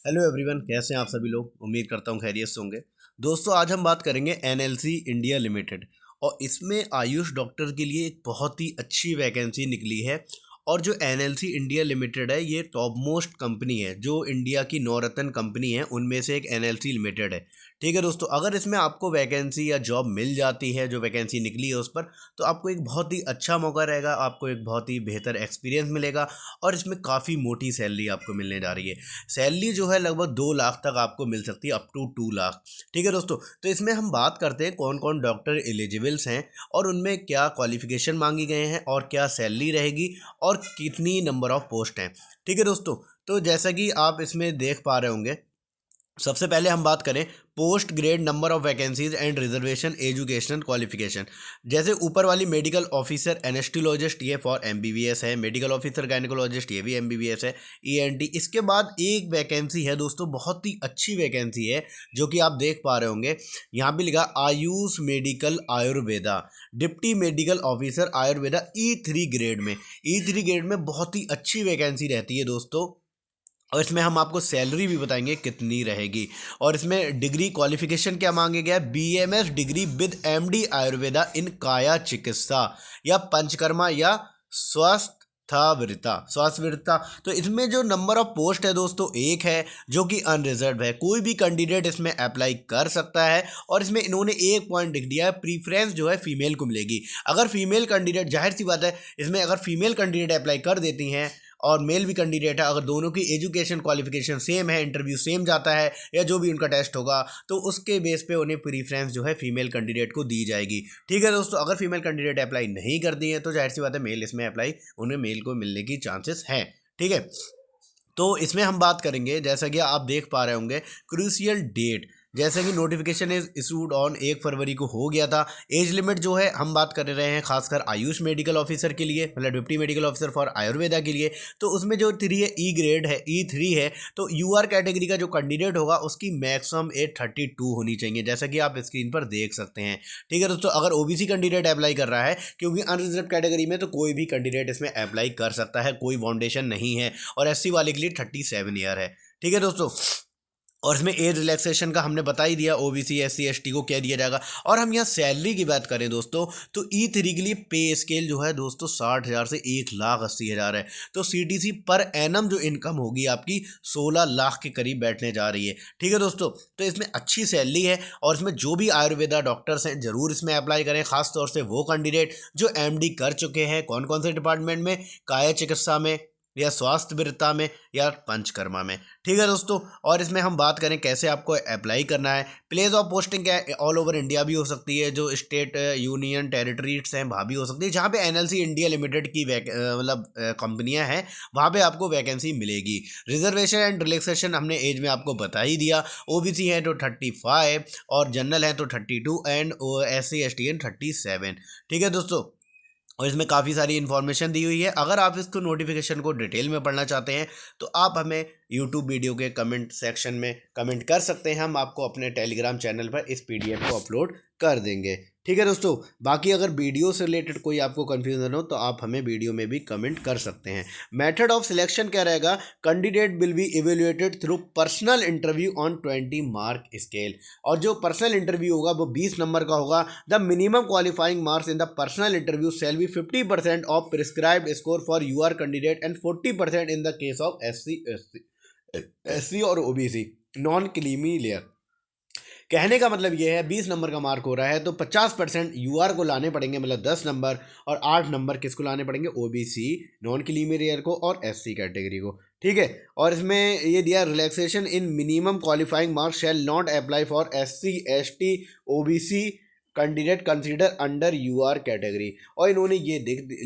Hello everyone, कैसे हैं आप सभी लोग। उम्मीद करता हूँ खैरियत से होंगे। दोस्तों, आज हम बात करेंगे एनएलसी इंडिया लिमिटेड और इसमें आयुष डॉक्टर के लिए एक बहुत ही अच्छी वैकेंसी निकली है। और जो एनएलसी इंडिया लिमिटेड है, ये टॉप मोस्ट कंपनी है। जो इंडिया की नवरत्न कंपनी है उनमें से एक एनएलसी लिमिटेड है। ठीक है दोस्तों, अगर इसमें आपको वैकेंसी या जॉब मिल जाती है, जो वैकेंसी निकली है उस पर, तो आपको एक बहुत ही अच्छा मौका रहेगा, आपको एक बहुत ही बेहतर एक्सपीरियंस मिलेगा और इसमें काफ़ी मोटी सैलरी आपको मिलने जा रही है। सैलरी जो है लगभग 2 लाख तक आपको मिल सकती है, अप टू 2 लाख। ठीक है दोस्तों, तो इसमें हम बात करते हैं कौन कौन डॉक्टर एलिजिबल्स हैं और उनमें क्या क्वालिफिकेशन मांगी गए हैं और क्या सैलरी रहेगी और कितनी नंबर ऑफ पोस्ट हैं। ठीक है दोस्तों, तो जैसा कि आप इसमें देख पा रहे होंगे, सबसे पहले हम बात करें post grade number of vacancies and reservation educational qualification. जैसे ऊपर वाली मेडिकल ऑफिसर एनेस्टियोलॉजिस्ट, ये फॉर एमबीबीएस है। मेडिकल ऑफिसर गायनेकोलॉजिस्ट, ये भी एमबीबीएस है। ईएनटी। इसके बाद एक वैकेंसी है दोस्तों, बहुत ही अच्छी वैकेंसी है, जो कि आप देख पा रहे होंगे। यहाँ पे लिखा Ayush medical Ayurveda, deputy medical officer Ayurveda E3 grade में। E3 ग्रेड में बहुत ही अच्छी वैकेंसी रहती है दोस्तों। और इसमें हम आपको सैलरी भी बताएंगे कितनी रहेगी। और इसमें डिग्री क्वालिफिकेशन क्या मांगे गया है, BMS degree with MD Ayurveda in काया चिकित्सा या पंचकर्मा या स्वास्थ्यवृत्ता। तो इसमें जो नंबर ऑफ पोस्ट है दोस्तों, एक है, जो कि अनरिजर्व है। कोई भी कैंडिडेट इसमें अप्लाई कर सकता है। और इसमें इन्होंने एक पॉइंट लिख दिया है, प्रीफ्रेंस जो है फीमेल को मिलेगी। अगर फीमेल कैंडिडेट, जाहिर सी बात है, इसमें अगर फीमेल कैंडिडेट अप्लाई कर देती हैं और मेल भी कैंडिडेट है, अगर दोनों की एजुकेशन क्वालिफिकेशन सेम है, इंटरव्यू सेम जाता है या जो भी उनका टेस्ट होगा, तो उसके बेस पे उन्हें प्रीफ्रेंस जो है फीमेल कैंडिडेट को दी जाएगी। ठीक है दोस्तों, अगर फीमेल कैंडिडेट अप्लाई नहीं करती है तो जाहिर सी बात है मेल इसमें अप्लाई, उन्हें मेल को मिलने की चांसेस हैं। ठीक है, तो इसमें हम बात करेंगे, जैसा कि आप देख पा रहे होंगे, क्रूशियल डेट। जैसे कि नोटिफिकेशन इज इशूड ऑन 1 फरवरी को हो गया था। एज लिमिट जो है हम बात कर रहे हैं खासकर आयुष मेडिकल ऑफिसर के लिए, मतलब deputy medical officer for Ayurveda के लिए। तो उसमें जो 3 है, ई ग्रेड है, E3 है। तो यूआर कैटेगरी का जो कैंडिडेट होगा उसकी मैक्सिमम एज 32 होनी चाहिए, जैसा कि आप स्क्रीन पर देख सकते हैं। ठीक है दोस्तों, अगर ओबीसी कैंडिडेट अप्लाई कर रहा है, क्योंकि अनरिजर्व कैटेगरी में तो कोई भी कैंडिडेट इसमें अप्लाई कर सकता है, कोई फाउंडेशन नहीं है। और एससी वाले के लिए 37 ईयर है। ठीक है दोस्तों, और इसमें एज रिलैक्सेशन का हमने बता ही दिया, ओबीसी एससी एसटी को क्या दिया जाएगा। और हम यहाँ सैलरी की बात करें दोस्तों, तो E3 के लिए पे स्केल जो है दोस्तों 60,000 से 1,80,000 है। तो सीटीसी पर एनम जो इनकम होगी आपकी 16 लाख के करीब बैठने जा रही है। ठीक है दोस्तों, तो इसमें अच्छी सैलरी है। और इसमें जो भी आयुर्वेदा डॉक्टर्स हैं जरूर इसमें अप्लाई करें, खासतौर से वो कैंडिडेट जो एमडी कर चुके हैं। कौन कौन से डिपार्टमेंट में, काया चिकित्सा में या स्वास्थ्यवृत्ता में या पंचकर्मा में। ठीक है दोस्तों, और इसमें हम बात करें कैसे आपको अप्लाई करना है। प्लेस ऑफ पोस्टिंग क्या है, ऑल ओवर इंडिया भी हो सकती है, जो स्टेट यूनियन टेरिटरीज हैं वहाँ भी हो सकती है। जहाँ पे एनएलसी इंडिया लिमिटेड की मतलब कंपनियाँ हैं, वहाँ पे आपको वैकेंसी मिलेगी। रिजर्वेशन एंड रिलैक्सेशन हमने एज में आपको बता ही दिया। ओबीसी है तो 35 और जनरल है तो 32 एंड SC ST 37। ठीक है दोस्तों, और इसमें काफ़ी सारी इन्फॉर्मेशन दी हुई है। अगर आप इसको नोटिफिकेशन को डिटेल में पढ़ना चाहते हैं तो आप हमें यूट्यूब वीडियो के कमेंट सेक्शन में कमेंट कर सकते हैं। हम आपको अपने टेलीग्राम चैनल पर इस PDF को अपलोड कर देंगे। ठीक है दोस्तों, बाकी अगर वीडियो से रिलेटेड कोई आपको कन्फ्यूजन हो तो आप हमें वीडियो में भी कमेंट कर सकते हैं। मेथड ऑफ सिलेक्शन क्या रहेगा, candidate will be evaluated through personal interview on 20 mark scale. और जो पर्सनल इंटरव्यू होगा वो 20 नंबर का होगा। The minimum qualifying marks in the personal interview shall be 50% of prescribed score for UR candidate and 40% in the case of SC और OBC non creamy layer. कहने का मतलब ये है 20 नंबर का मार्क हो रहा है तो 50% यूआर को लाने पड़ेंगे, मतलब 10 नंबर, और 8 नंबर किसको लाने पड़ेंगे, OBC नॉन क्रीमी लेयर को और SC कैटेगरी को। ठीक है, और इसमें ये दिया, relaxation in minimum qualifying marks shall not apply for SC ST OBC candidate consider under UR category. और इन्होंने ये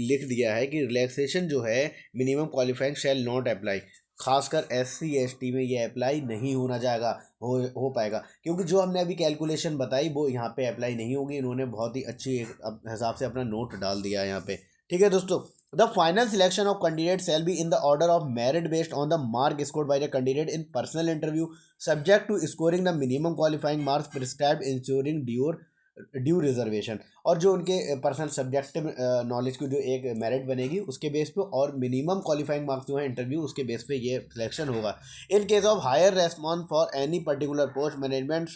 लिख दिया है कि रिलैक्सेशन जो है minimum qualifying shell not apply, खासकर SC ST में ये अप्लाई नहीं होना जाएगा, हो पाएगा, क्योंकि जो हमने अभी कैलकुलेशन बताई वो यहाँ पे अप्लाई नहीं होगी। इन्होंने बहुत ही अच्छी हिसाब से अपना नोट डाल दिया है यहाँ पे। ठीक है दोस्तों, the final selection of candidate shall be in the order of merit based on the mark scored by the candidate in personal interview subject to scoring the minimum qualifying marks prescribed ensuring due reservation, और जो उनके personal subjective knowledge की जो एक merit बनेगी उसके base पे, और मिनिमम क्वालिफाइंग मार्क्स जो है इंटरव्यू उसके बेस पे ये सिलेक्शन होगा। In case of higher response for any particular post, management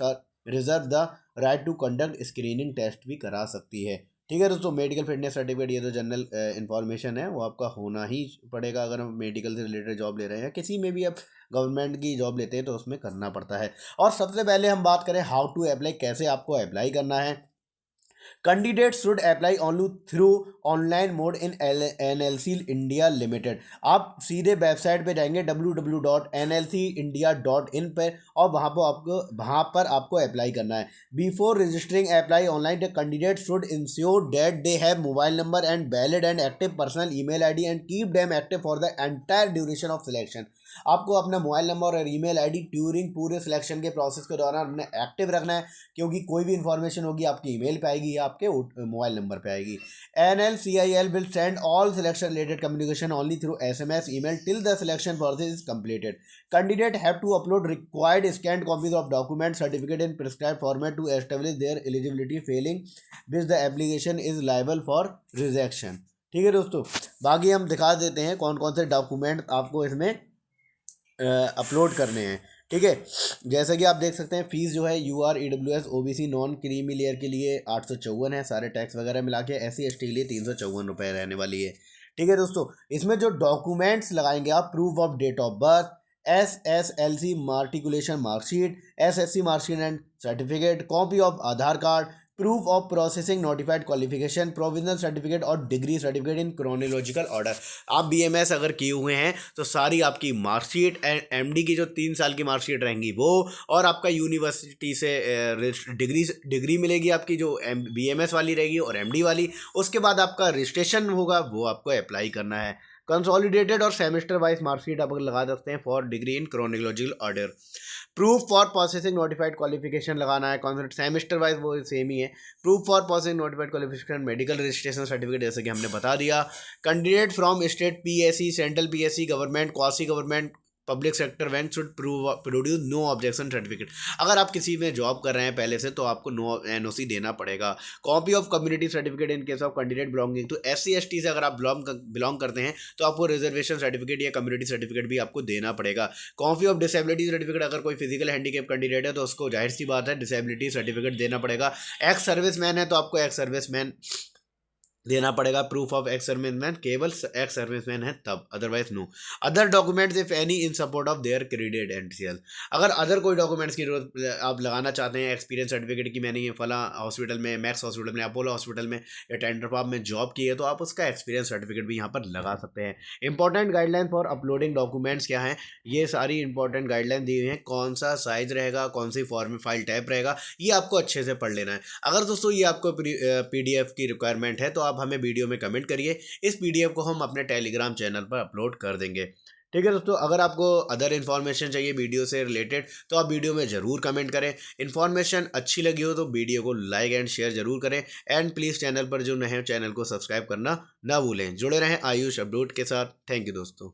reserve the right to conduct screening test भी करा सकती है। ठीक है दोस्तों, मेडिकल फिटनेस सर्टिफिकेट ये तो जनरल इन्फॉर्मेशन है, वो आपका होना ही पड़ेगा अगर हम मेडिकल से रिलेटेड जॉब ले रहे हैं, किसी में भी आप गवर्नमेंट की जॉब लेते हैं तो उसमें करना पड़ता है। और सबसे पहले हम बात करें हाउ टू अप्लाई, कैसे आपको अप्लाई करना है। Candidate should apply only through online mode in NLC India limited. आप सीधे वेबसाइट पे जाएंगे www.nlcindia.in पर, और वहाँ पर आपको अप्लाई करना है। Before registering apply online, the candidate should ensure that they have mobile number and valid and active personal email ID and keep them active for the entire duration of selection. आपको अपना mobile number और email ID during पूरे selection के process के दौरान अपने active रखना है, क्योंकि कोई भी इंफॉर्मेशन होगी आपकी ईमेल पे आएगी या आपके मोबाइल नंबर पे आएगी। NLCIL will send all selection related communication only through SMS email till the selection process is completed. Candidate have to upload required scanned copies of document certificate in prescribed format to establish their eligibility, failing which the application is liable for rejection। ठीक है दोस्तों, बाकी हम दिखा देते हैं कौन कौन से डॉक्यूमेंट आपको इसमें अपलोड करने हैं। ठीक है, जैसा कि आप देख सकते हैं फीस जो है UR EWS OBC non creamy layer के लिए 854 है, सारे टैक्स वगैरह मिला के। SC ST के लिए 354 रुपये रहने वाली है। ठीक है दोस्तों, इसमें जो डॉक्यूमेंट्स लगाएंगे आप, proof of date of birth, SSLC matriculation marksheet, SSC marksheet and certificate, copy of Aadhaar card, proof of possessing notified qualification, provisional certificate और degree certificate in chronological order. आप BMS अगर किए हुए हैं तो सारी आपकी मार्कशीट, MD की जो 3 साल की मार्कशीट रहेंगी वो, और आपका यूनिवर्सिटी से डिग्री मिलेगी आपकी जो BMS वाली रहेगी और MD वाली। उसके बाद आपका रजिस्ट्रेशन होगा, वो आपको अप्लाई करना है। कंसोलिडेटेड और सेमेस्टर वाइज मार्कशीट आप लगा सकते हैं for degree in chronological order. Proof for processing notified qualification लगाना है, कॉन्सेप्ट सेमेस्टर वाइज वो सेम ही है। Proof for processing notified qualification, medical registration certificate जैसे कि हमने बता दिया। Candidate from state PSC, central PSC, government, quasi government, public sector bank should produce no objection certificate. अगर आप किसी में जॉब कर रहे हैं पहले से तो आपको नो NOC देना पड़ेगा। Copy of community certificate in case of candidate belonging to SC ST से अगर आप बिलोंग करते हैं तो आपको रिजर्वेशन सर्टिफिकेट या कम्युनिटी सर्टिफिकेट भी आपको देना पड़ेगा। कॉपी ऑफ डिसेबिलिटी सर्टिफिकेट, अगर कोई फिजिकल हैंडीकैप कैंडिडेट है तो उसको जाहिर सी बात है डिसेबिलिटी सर्टिफिकेट देना पड़ेगा। एक्स सर्विसमैन है तो आपको एक्स सर्विसमैन देना पड़ेगा। प्रूफ ऑफ एक्स सर्विसमैन केवल एक्स सर्विसमैन है तब, otherwise no. Other documents if any in support of their credit NCL। अगर अदर कोई डॉक्यूमेंट्स की जरूरत आप लगाना चाहते हैं, एक्सपीरियंस सर्टिफिकेट की मैंने ये फला हॉस्पिटल में, मैक्स हॉस्पिटल में, अपोलो हॉस्पिटल में या टेंडरपॉप में जॉब की है, तो आप उसका एक्सपीरियंस सर्टिफिकेट भी यहाँ पर लगा सकते हैं। Important guideline for uploading documents क्या है, ये सारी इंपॉर्टेंट गाइडलाइन दी हुई हैं। कौन सा साइज रहेगा, कौन सी फॉर्म फाइल टाइप रहेगा, ये आपको अच्छे से पढ़ लेना है। अगर दोस्तों ये आपको PDF की रिक्वायरमेंट है तो आप हमें वीडियो में कमेंट करिए, इस PDF को हम अपने टेलीग्राम चैनल पर अपलोड कर देंगे। ठीक है दोस्तों, अगर आपको अदर इन्फॉर्मेशन चाहिए वीडियो से रिलेटेड तो आप वीडियो में ज़रूर कमेंट करें। इन्फॉर्मेशन अच्छी लगी हो तो वीडियो को लाइक एंड शेयर जरूर करें, एंड प्लीज़ चैनल पर जो नए हैं चैनल को सब्सक्राइब करना ना भूलें। जुड़े रहें आयुष अपडेट के साथ। थैंक यू दोस्तों।